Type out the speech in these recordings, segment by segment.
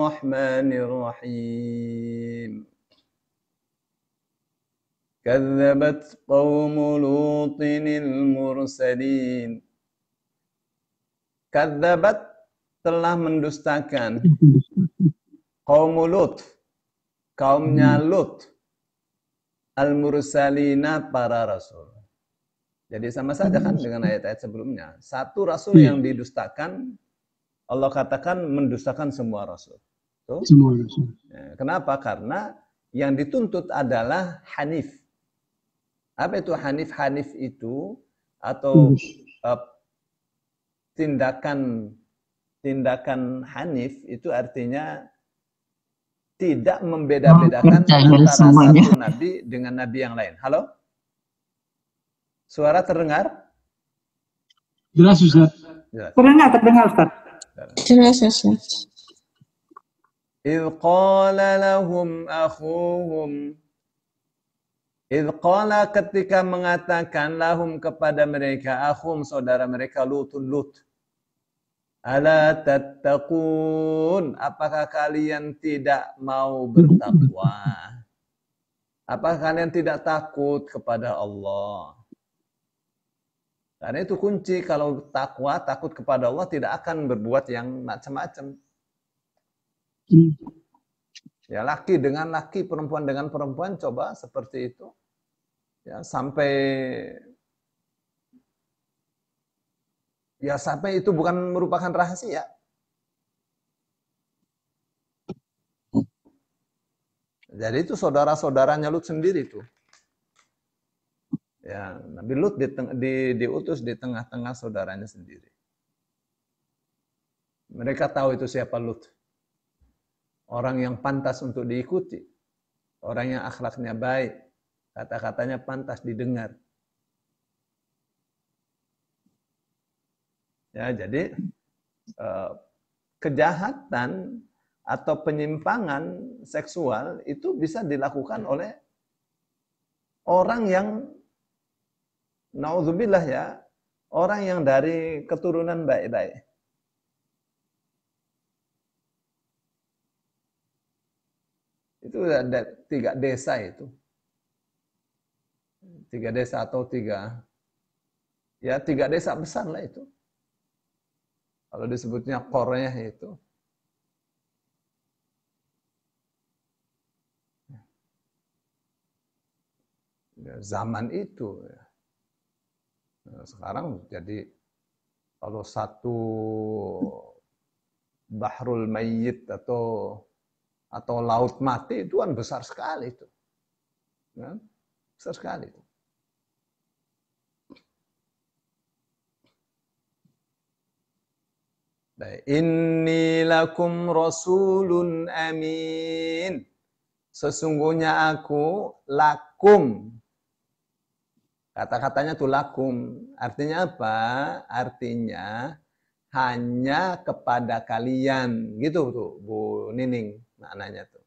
Bismillahirrahmanirrahim. Kadzabat qaumu Lutinil mursalin. Kadzabat telah mendustakan kaum Lut, kaumnya Lut, al-mursalina para rasul. Jadi sama saja kan dengan ayat-ayat sebelumnya. Satu rasul yang didustakan, Allah katakan mendustakan semua rasul. Tuh. Semua rasul. Kenapa? Karena yang dituntut adalah hanif. Apa itu hanif? Hanif itu atau tindakan hanif itu artinya tidak membeda-bedakan antara satu nabi dengan nabi yang lain. Halo? Suara terdengar? Jelas, Ustaz. Terdengar, Ustaz. Jelas, Ustaz. إذ قال لهم أخوهم إذ قال ketika mengatakan lahum kepada mereka akhum saudara mereka Lut ala tattaqun apakah kalian tidak mau bertakwa apakah kalian tidak takut kepada Allah karena itu kunci kalau takwa takut kepada Allah tidak akan berbuat yang macam-macam. Ya laki dengan laki, perempuan dengan perempuan coba seperti itu. Ya sampai itu bukan merupakan rahasia. Jadi itu saudara-saudaranya Lut sendiri tuh. Ya, Nabi Lut diutus di tengah-tengah saudaranya sendiri. Mereka tahu itu siapa Lut. Orang yang pantas untuk diikuti. Orang yang akhlaknya baik. Kata-katanya pantas didengar. Ya, jadi kejahatan atau penyimpangan seksual itu bisa dilakukan oleh orang yang naudzubillah ya, orang yang dari keturunan baik-baik. Itu ada 3 desa itu. 3 desa atau 3 desa besar lah itu. Kalau disebutnya Korea itu. Ya, zaman itu. Nah, sekarang jadi kalau satu bahrul mayyit atau laut mati itu kan besar sekali itu. Ya, besar sekali itu. Inni lakum rasulun amin. Sesungguhnya aku lakum. Kata-katanya tuh lakum. Artinya apa? Artinya hanya kepada kalian. Gitu tuh Bu Nining maknanya tuh.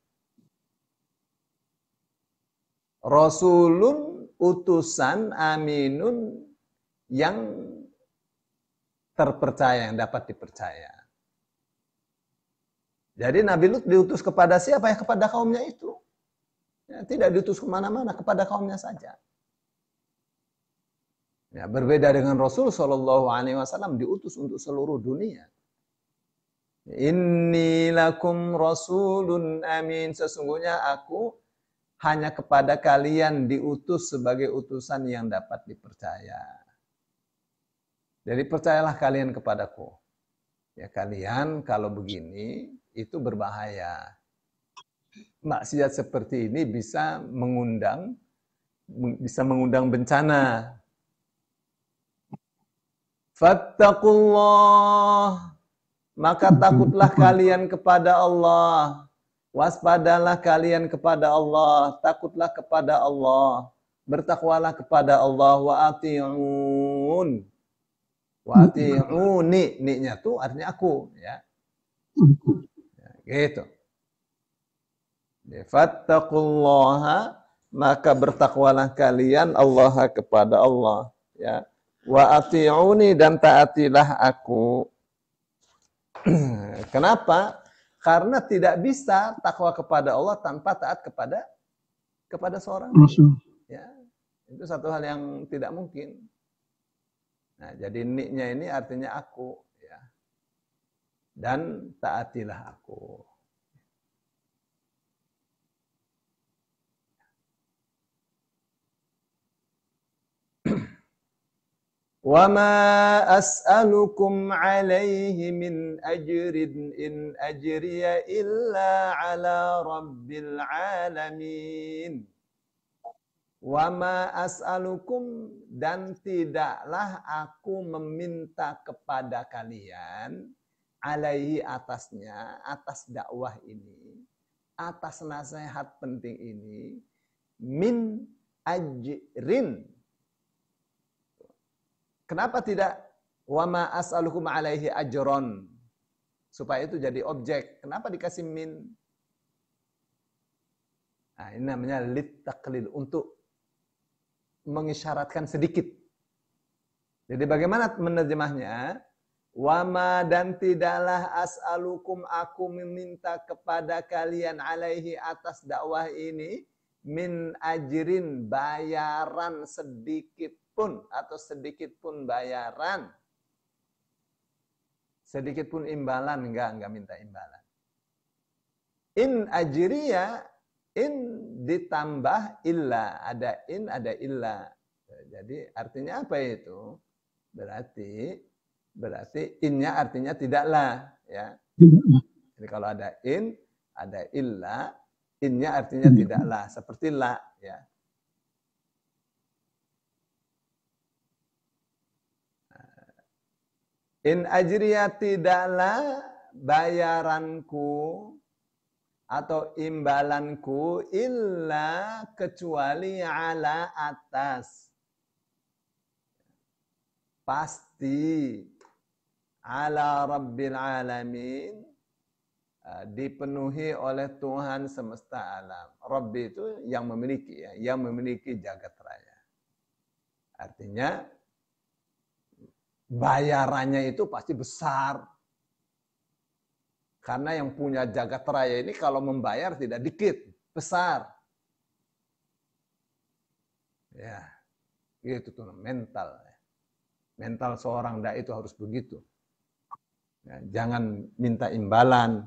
Rasulun utusan aminun yang terpercaya, yang dapat dipercaya. Jadi Nabi Lut diutus kepada siapa? Ya kepada kaumnya itu. Ya, tidak diutus kemana-mana, kepada kaumnya saja. Ya, berbeda dengan Rasul SAW diutus untuk seluruh dunia. Inni lakum rasulun amin. Sesungguhnya aku hanya kepada kalian diutus sebagai utusan yang dapat dipercaya. Jadi percayalah kalian kepadaku. Ya kalian kalau begini itu berbahaya. Maksiat seperti ini bisa mengundang bencana. Fattaqullah. Maka takutlah kalian kepada Allah. Waspadalah kalian kepada Allah. Takutlah kepada Allah. Bertakwalah kepada Allah. Wa ati'un. Wa ati'uni, ni-nya tuh artinya aku, ya. Ya gitu. Fattaqullaha, maka bertakwalah kalian Allah kepada Allah, ya. Wa ati'uni, dan taatilah aku. Kenapa? Karena tidak bisa takwa kepada Allah tanpa taat kepada seorang Rasul. ya. Itu satu hal yang tidak mungkin. Nah, jadi ni-nya ini artinya aku ya. Dan taatilah aku. Wa ma as'alukum 'alaihi min ajrin in ajriya illa 'ala rabbil 'alamin. Wa ma as'alukum, dan tidaklah aku meminta kepada kalian, 'alaihi, atasnya, atas dakwah ini, atas nasihat penting ini, min ajrin. Kenapa tidak wa ma as'alukum 'alaihi ajron? Supaya itu jadi objek. Kenapa dikasih min? Nah, ini namanya lit taqlil, untuk mengisyaratkan sedikit. Jadi bagaimana menerjemahnya? Wa ma, dan tidaklah as'alukum, aku meminta kepada kalian, 'alaihi, atas dakwah ini, min ajrin, bayaran sedikit pun, atau sedikit pun bayaran, sedikit pun imbalan, enggak minta imbalan. In ajriya, in ditambah illa, ada in, ada illa. Jadi artinya apa itu? Berarti innya artinya tidaklah, ya. Jadi kalau ada in, ada illa, innya artinya tidaklah, seperti la, ya. In ajriya, tidaklah bayaranku atau imbalanku, illa, kecuali, ala, atas, pasti, ala rabbil alamin, dipenuhi oleh Tuhan semesta alam. Rabbi itu yang memiliki, ya, yang memiliki jagat raya. Artinya bayarannya itu pasti besar. Karena yang punya jagat raya ini kalau membayar tidak dikit, besar. Ya, itu tuh mental. Mental seorang dai itu harus begitu. Ya, jangan minta imbalan.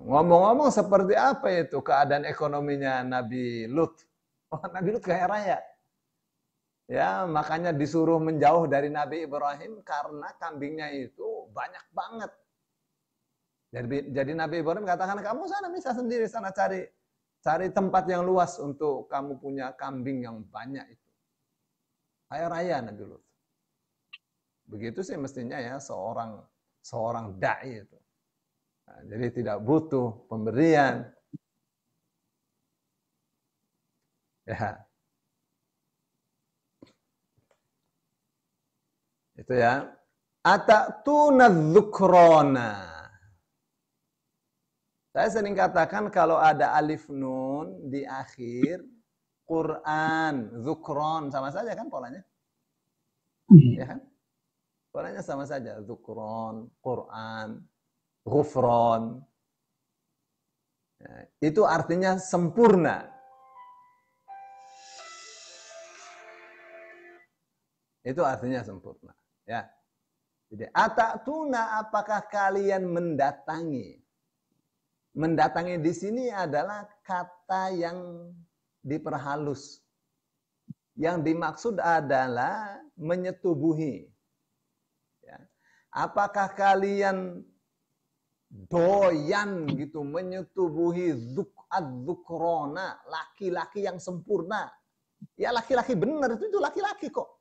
Ngomong-ngomong, seperti apa itu keadaan ekonominya Nabi Lut? Oh, Nabi Lut kaya raya. Ya, makanya disuruh menjauh dari Nabi Ibrahim karena kambingnya itu banyak banget. Jadi Nabi Ibrahim katakan, kamu sana bisa sendiri, sana cari tempat yang luas untuk kamu punya kambing yang banyak itu. Kaya raya Nabi Lut. Begitu sih mestinya ya seorang dai itu. Nah, jadi tidak butuh pemberian. Ya. Itu ya. Atatuna dzukrona. Saya sering katakan kalau ada alif nun di akhir Quran, dzukron, sama saja kan polanya? Ya kan? Polanya sama saja, dzukron, Quran, ghufron. Ya, itu artinya sempurna. Itu artinya sempurna, ya. Jadi atatuna, apakah kalian mendatangi? Mendatangi di sini adalah kata yang diperhalus. Yang dimaksud adalah menyetubuhi. Ya. Apakah kalian doyan gitu menyetubuhi dzukrona, laki-laki yang sempurna? Ya laki-laki benar, itu laki-laki kok.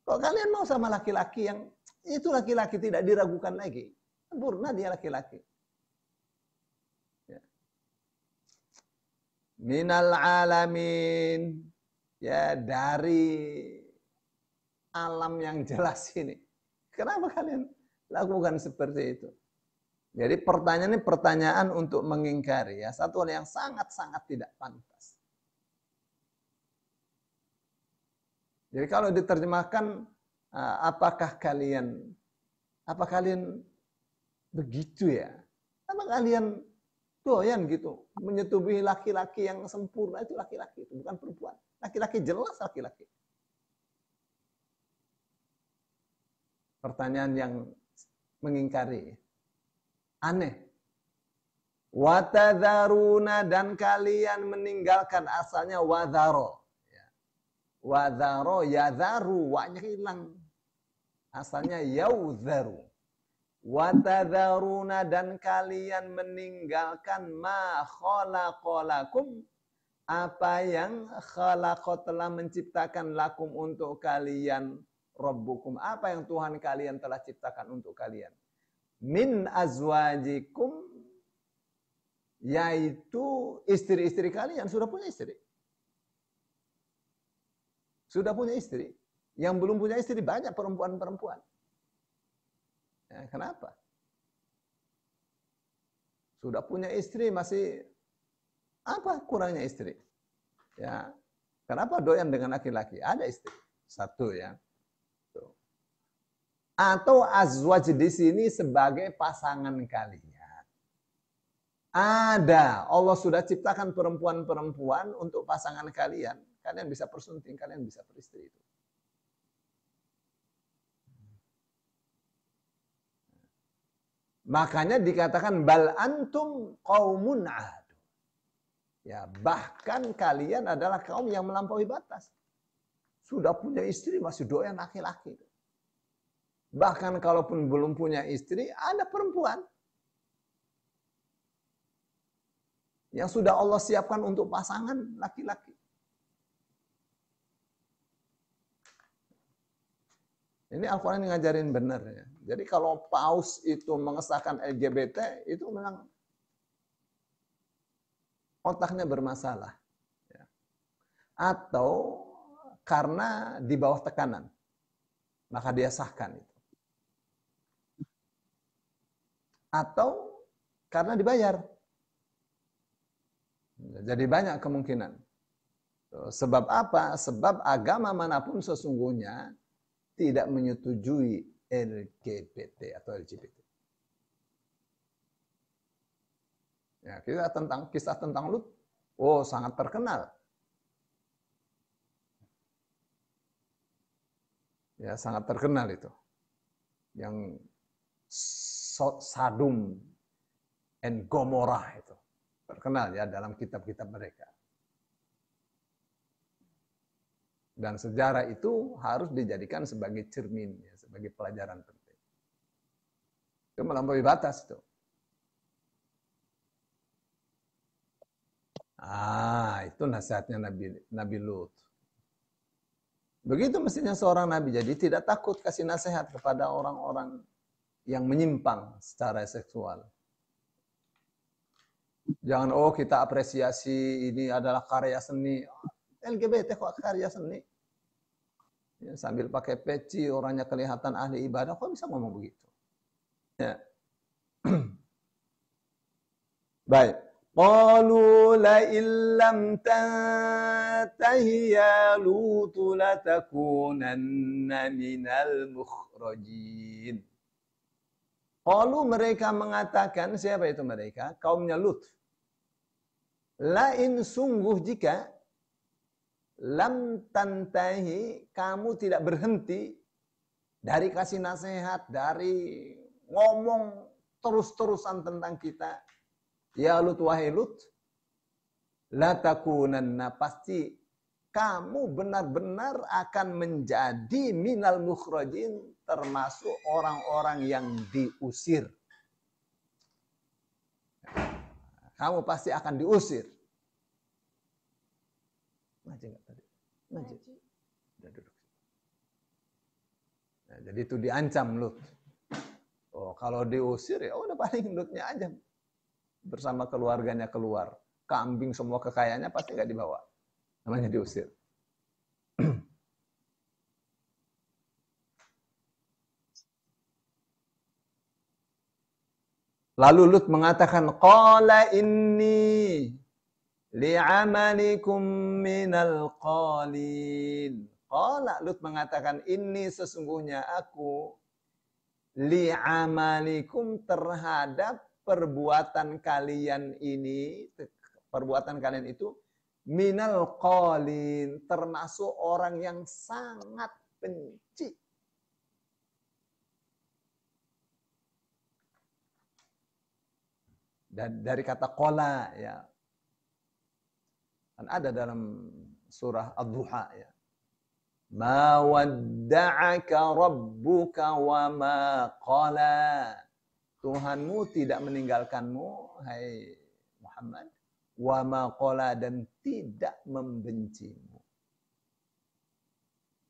Kok kalian mau sama laki-laki yang itu laki-laki tidak diragukan lagi? Sempurna dia laki-laki. Ya. Minal alamin, ya dari alam yang jelas ini. Kenapa kalian lakukan seperti itu? Jadi pertanyaan ini pertanyaan untuk mengingkari, ya, satu hal yang sangat-sangat tidak pantas. Jadi kalau diterjemahkan Apakah kalian begitu ya? Apa kalian doyan gitu menyetubuhi laki-laki yang sempurna? Itu laki-laki, itu bukan perempuan. Laki-laki jelas laki-laki. Pertanyaan yang mengingkari. Aneh. Watadharuna, dan kalian meninggalkan, asalnya wadharo. Wadharo, yadharu, wa'nya hilang. Asalnya yaudharu. Watadharuna, dan kalian meninggalkan ma khalaqalakum, apa yang khalaqa telah menciptakan lakum untuk kalian, rabbukum, apa yang Tuhan kalian telah ciptakan untuk kalian. Min azwajikum, yaitu istri-istri kalian. Sudah punya istri. Sudah punya istri. Yang belum punya istri banyak perempuan-perempuan. Ya, kenapa? Sudah punya istri masih apa kurangnya istri? Ya, kenapa doyan dengan laki-laki? Ada istri. Satu ya. Tuh. Atau azwaj di sini sebagai pasangan kalian. Ada. Allah sudah ciptakan perempuan-perempuan untuk pasangan kalian. Kalian bisa persunting, kalian bisa beristri itu. Makanya dikatakan bal antum qaumun adu. Ya, bahkan kalian adalah kaum yang melampaui batas. Sudah punya istri masih doyan laki-laki. Bahkan kalaupun belum punya istri, ada perempuan yang sudah Allah siapkan untuk pasangan laki-laki. Ini Al-Quran ngajarin benar ya. Jadi kalau Paus itu mengesahkan LGBT, itu memang otaknya bermasalah. Ya. Atau karena di bawah tekanan, maka dia sahkan itu. Atau karena dibayar. Jadi banyak kemungkinan. Sebab apa? Sebab agama manapun sesungguhnya tidak menyetujui LGBT atau LGBT. Ya, kisah tentang Lut, oh sangat terkenal. Ya, sangat terkenal itu. Yang Sodom and Gomorrah itu. Terkenal ya dalam kitab-kitab mereka. Dan sejarah itu harus dijadikan sebagai cermin, ya, sebagai pelajaran penting. Itu melampaui batas itu. Itu nasihatnya Nabi Lut. Begitu mestinya seorang nabi, jadi tidak takut kasih nasihat kepada orang-orang yang menyimpang secara seksual. Jangan, kita apresiasi ini adalah karya seni. LGBT kok karya seni? Ya, sambil pakai peci, orangnya kelihatan ahli ibadah, kok bisa ngomong begitu? Ya. Baik. Qalu la illam tantahi ya Lut latakunanna minal mukhrajin. Qalu, mereka mengatakan, siapa itu mereka? Kaumnya Lut. Lain sungguh jika lam tantahi, kamu tidak berhenti dari kasih nasihat, dari ngomong terus-terusan tentang kita. Ya Lut, wahai Lut, latakunanna, pasti kamu benar-benar akan menjadi minal mukhrajin, termasuk orang-orang yang diusir. Kamu pasti akan diusir. Ngaji nggak tadi? Ngaji. Udah duduk. Nah, jadi itu diancam Lut. Oh, kalau diusir ya udah paling Lutnya aja bersama keluarganya keluar. Kambing semua kekayaannya pasti nggak dibawa. Namanya diusir. Lalu Lut mengatakan, qala inni li'amalikum minal qalin. Qala, Lut mengatakan, ini sesungguhnya aku li'amalikum terhadap perbuatan kalian ini, perbuatan kalian itu minal qalin, termasuk orang yang sangat benci. Dan dari kata qala ya. Kan ada dalam surah Ad-Duha ya. Ma wadda'aka rabbuka wa ma qala. Tuhanmu tidak meninggalkanmu, hai Muhammad, wa ma qala, dan tidak membencimu.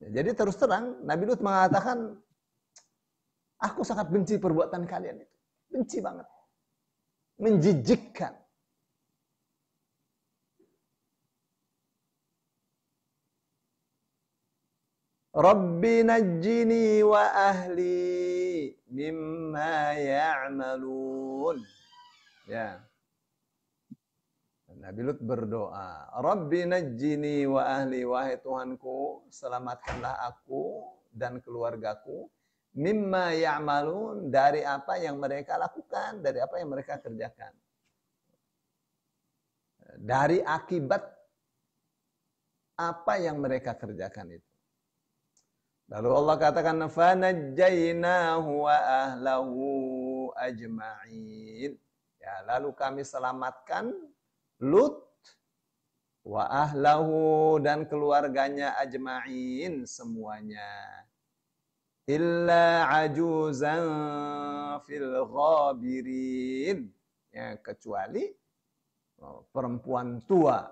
Jadi terus terang Nabi Lut mengatakan, aku sangat benci perbuatan kalian itu. Benci banget. Menjijikkan. Rabbi najjini wa ahli mimma ya'malun. Ya. Nabi Lut berdoa, Rabbi najjini wa ahli, wahai Tuhanku, selamatkanlah aku dan keluargaku mimma ya'malun, dari apa yang mereka lakukan, dari apa yang mereka kerjakan. Dari akibat apa yang mereka kerjakan itu. Lalu Allah katakan, fanajjaynahu wa ahlahu ajma'in. Ya, lalu kami selamatkan Lut wa ahlahu, dan keluarganya ajma'in semuanya. Illa ajuzan fil ghabirin. Ya, kecuali perempuan tua,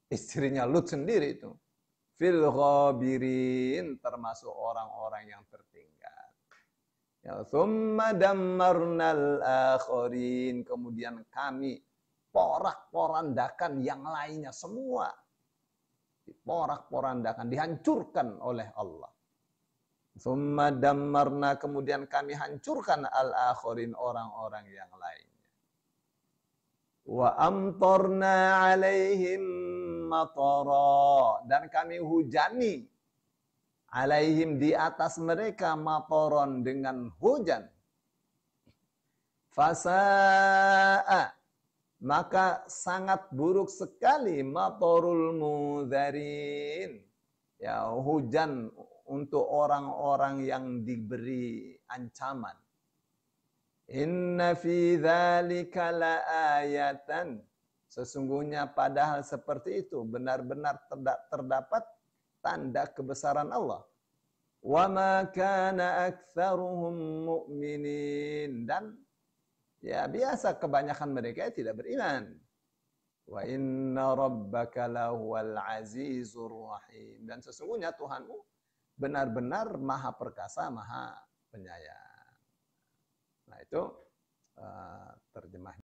istrinya Lut sendiri itu. Fil ghabirin, termasuk orang-orang yang tertinggal. Ya, thumma dammarnal akhirin, kemudian kami porak-porandakan yang lainnya semua. Porak-porandakan, dihancurkan oleh Allah. Thumma dammarna, kemudian kami hancurkan al-akhirin, orang-orang yang lainnya. Wa amtarna alaihim matara, dan kami hujani alaihim, di atas mereka, mataron, dengan hujan. Fasa'a, maka sangat buruk sekali, matarul mudzarin, ya, hujan untuk orang-orang yang diberi ancaman. Inna fi dzalika laayatan, sesungguhnya padahal seperti itu benar-benar terdapat tanda kebesaran Allah. Wa ma kana aktsaruhum mu'minin, dan ya biasa kebanyakan mereka tidak beriman. Wa inna rabbaka lahuwal azizur rahim, dan sesungguhnya Tuhanmu benar-benar maha perkasa, maha penyayang. Nah itu terjemahnya.